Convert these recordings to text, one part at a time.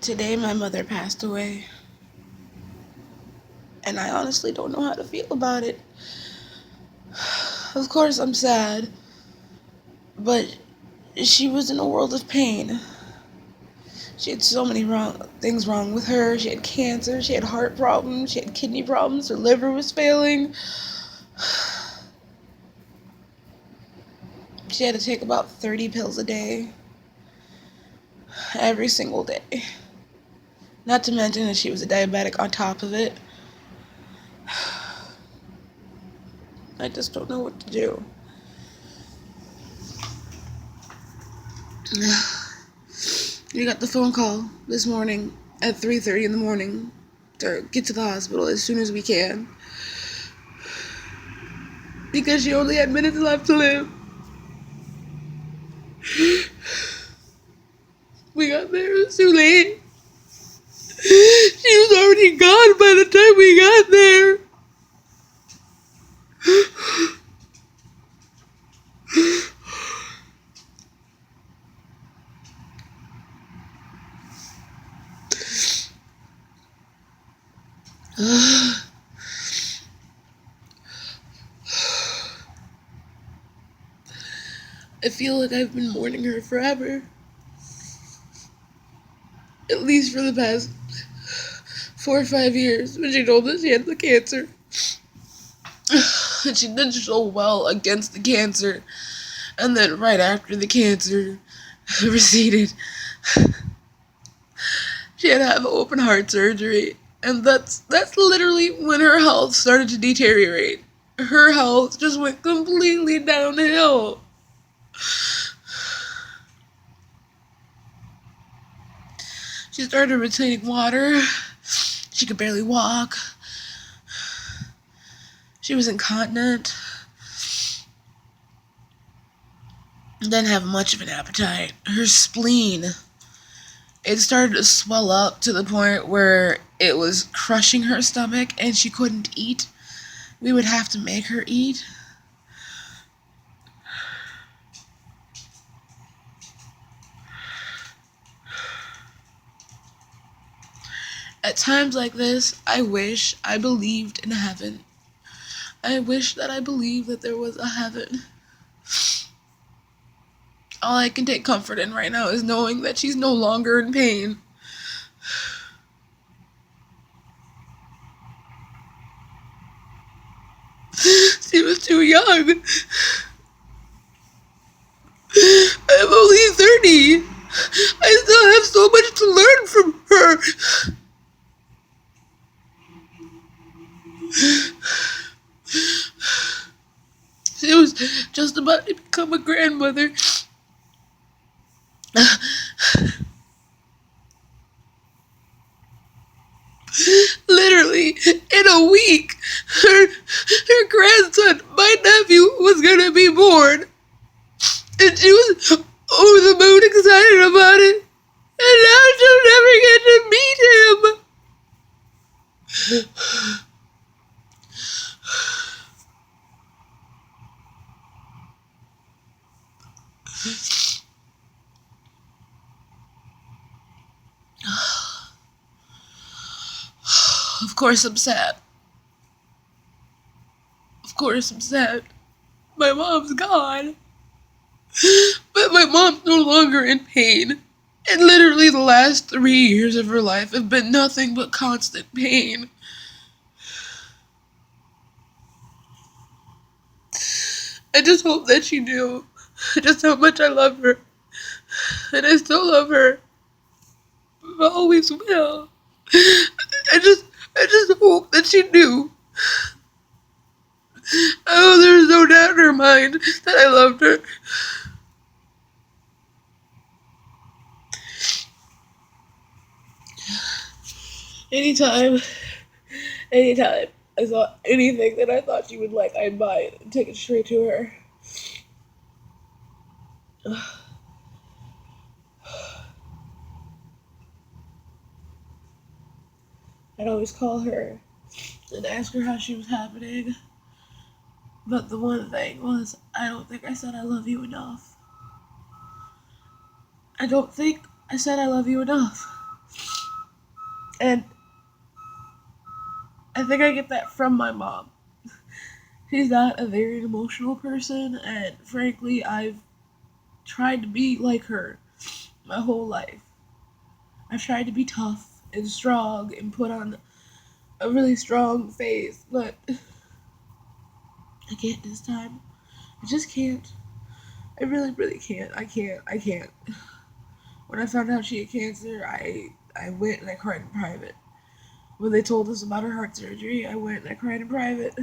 Today, my mother passed away, and I honestly don't know how to feel about it. Of course, I'm sad, but she was in a world of pain. She had so many things wrong with her. She had cancer, she had heart problems, she had kidney problems, her liver was failing. She had to take about 30 pills a day, every single day. Not to mention that she was a diabetic on top of it. I just don't know what to do. We got the phone call this morning at 3:30 in the morning to get to the hospital as soon as we can, because she only had minutes left to live. We got there, it was too late. She was already gone by the time we got there. I feel like I've been mourning her forever. At least for the past 4 or 5 years, when she told us she had the cancer. And she did so well against the cancer. And then right after the cancer receded, she had to have open heart surgery. And that's literally when her health started to deteriorate. Her health just went completely downhill. She started retaining water. She could barely walk. She was incontinent. Didn't have much of an appetite. Her spleen, it started to swell up to the point where it was crushing her stomach and she couldn't eat. We would have to make her eat. At times like this, I wish I believed in heaven. I wish that I believed that there was a heaven. All I can take comfort in right now is knowing that she's no longer in pain. She was too young. I'm only 30. I still have so much to learn from her. She was just about to become a grandmother. Literally, in a week, her grandson, my nephew, was gonna be born. And she was over the moon excited about it. And now she'll never get to meet him. Of course I'm sad. Of course I'm sad. My mom's gone. But my mom's no longer in pain. And literally the last 3 years of her life have been nothing but constant pain. I just hope that she knew just how much I love her. And I still love her. I always will. I just hope that she knew. Oh, there's no doubt in her mind that I loved her. Anytime I saw anything that I thought she would like, I'd buy it and take it straight to her. I'd always call her and ask her how she was happening. But the one thing was, I don't think I said I love you enough. I don't think I said I love you enough. And I think I get that from my mom. She's not a very emotional person, and frankly, I've tried to be like her my whole life. I've tried to be tough and strong and put on a really strong face, but I can't this time. I just can't. I really, really can't. I can't. I can't. When I found out she had cancer, I went and I cried in private. When they told us about her heart surgery, I went and I cried in private.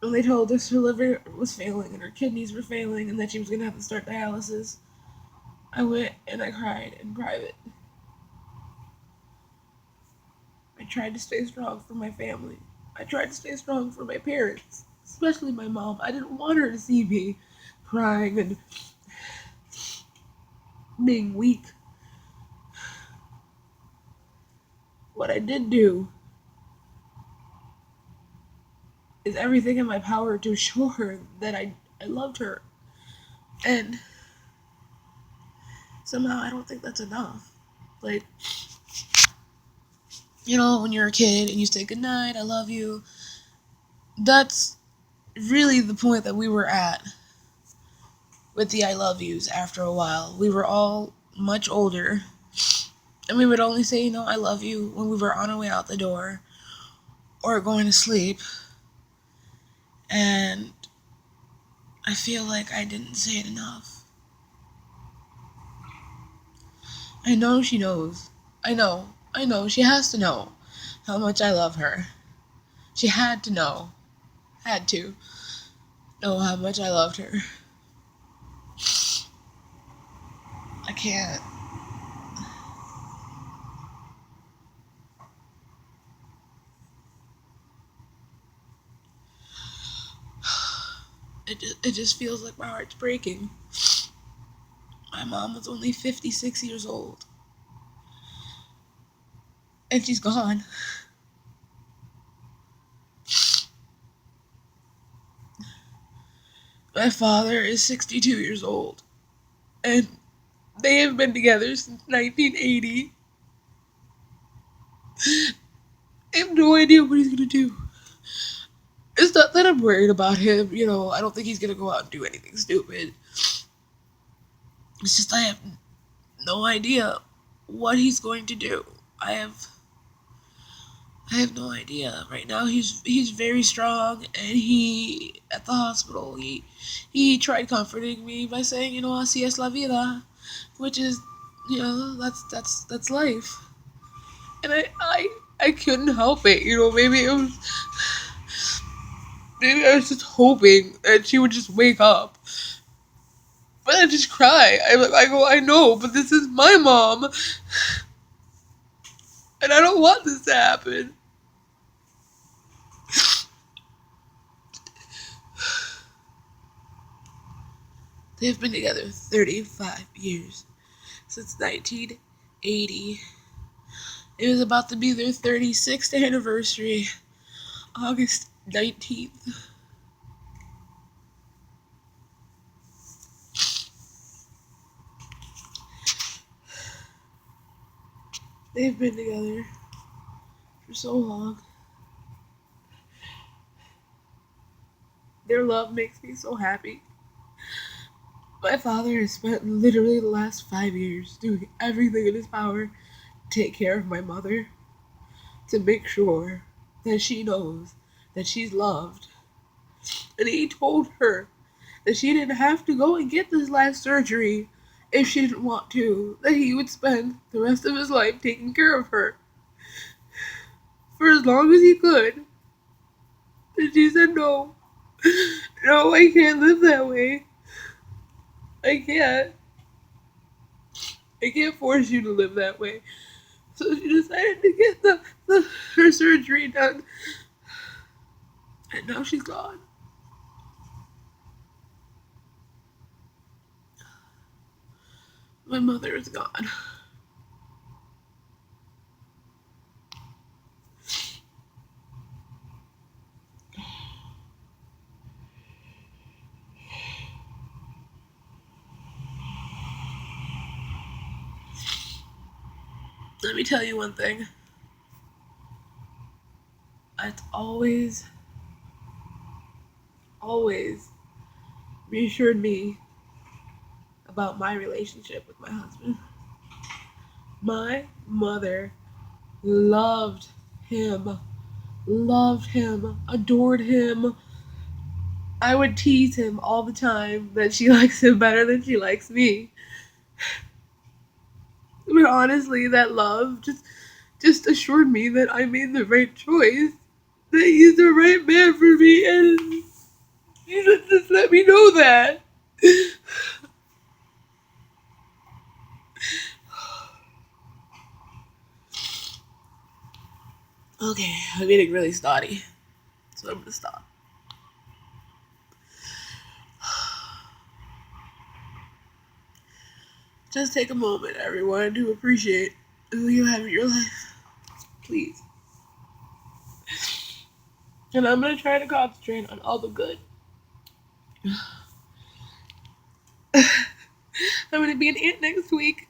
When they told us her liver was failing and her kidneys were failing and that she was going to have to start dialysis, I went and I cried in private. I tried to stay strong for my family. I tried to stay strong for my parents, especially my mom. I didn't want her to see me crying and being weak. What I did do is everything in my power to show her that I loved her. And somehow I don't think that's enough. Like, you know, when you're a kid and you say goodnight, I love you, that's really the point that we were at with the I love yous after a while. We were all much older, and we would only say, you know, I love you when we were on our way out the door or going to sleep. And I feel like I didn't say it enough. I know she knows. I know. She has to know how much I love her. She had to know. Had to know how much I loved her. I can't. It just feels like my heart's breaking. My mom was only 56 years old. And she's gone. My father is 62 years old. And they have been together since 1980. I have no idea what he's gonna do. It's not that I'm worried about him, you know, I don't think he's gonna go out and do anything stupid. It's just I have no idea what he's going to do. I have I have no idea. Right now he's very strong and he at the hospital he tried comforting me by saying, you know, así es la vida, which is, you know, that's life. And I couldn't help it, you know, maybe I was just hoping that she would just wake up. But I just cry. I go, I know, but this is my mom. And I don't want this to happen. They've been together 35 years. Since 1980. It was about to be their 36th anniversary. August 19th. They've been together for so long. Their love makes me so happy. My father has spent literally the last 5 years doing everything in his power to take care of my mother, to make sure that she knows that she's loved. And he told her that she didn't have to go and get this last surgery if she didn't want to, that he would spend the rest of his life taking care of her for as long as he could. And she said, no, no, I can't live that way. I can't. I can't force you to live that way. So she decided to get her surgery done. And now she's gone. My mother is gone. Let me tell you one thing. It's always reassured me about my relationship with my husband. My mother loved him, adored him. I would tease him all the time that she likes him better than she likes me. But honestly, that love just assured me that I made the right choice. That he's the right man for me, and he just let me know that. Okay, I'm getting really snotty, so I'm gonna stop. Just take a moment, everyone, to appreciate who you have in your life. Please. And I'm gonna try to concentrate on all the good. I'm gonna be an aunt next week.